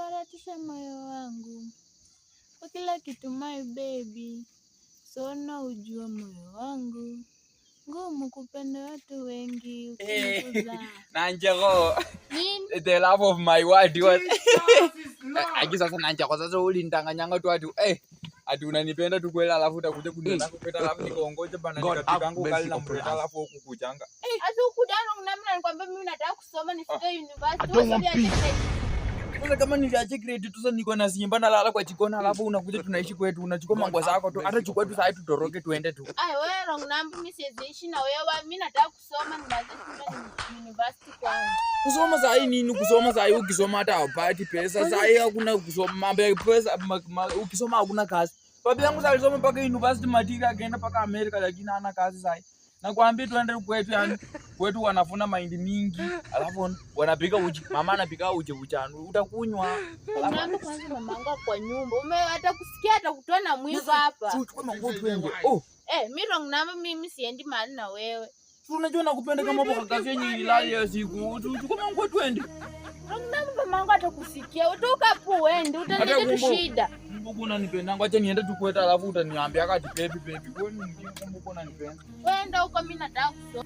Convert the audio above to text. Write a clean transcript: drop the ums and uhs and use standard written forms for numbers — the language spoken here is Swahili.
umesambaratisha moyo wangu kwa kila kitu my baby, sona ujua moyo wangu ngumu kupenda watu wengi ukikuza. Nanjeko the love of my world was aje sasa nanjeko sasa ulindanganyanga tu watu ati unanipenda tu kweli, alafu utakuja kuniona kupenda, alafu nikaongoje bana nikapikangu kali na mpenda, alafu hukukuchanga Ati ukudano unamna nikwambia mimi nataka kusoma nifike university. Sasa kama niliache grade tu sasa niko na Simba na lala kwa Chikona, alafu unakuja tunaishi kwetu, unachukua mango zako tu, hata chukua tu sasa tutoroke tuende tu. Wewe wrong number, mimi siwezi na wewe, mimi nataka kusoma nimalize university kwanza. Kusoma saa hii nini? Kusoma saa hii ukisoma hata haupati pesa. Saa hii hakuna kusoma, mambo ya pesa, ukisoma hakuna kazi. Baba yangu sasa alisoma mpaka university matika, akaenda mpaka Amerika, lakini hana kazi sasa. Nakwambia tuende kwetu, yani kwetu wanafuna mahindi mingi, alafu wanapika uji. Mama anapika uji buchanu, utakunywa. Mama kwanza mamangu kwa nyumba. Hata kusikia hata kutoa na mwiva hapa. Chukua mango twende. Mimi wrong number, mimi siendi mahali na wewe. Unajua nakupenda kama boka kazi yenye ilali ya siku. Chukua mango twende. Wrong number mamangu atakusikia. Utoka hapo uende, utaleta shida. Mbona unanipenda? Acha niende tu kwetu, alafu utaniambia kati baby. Wewe ni mjinga, mbona unanipenda? Wewe ndio uko, mimi nataka kusoma.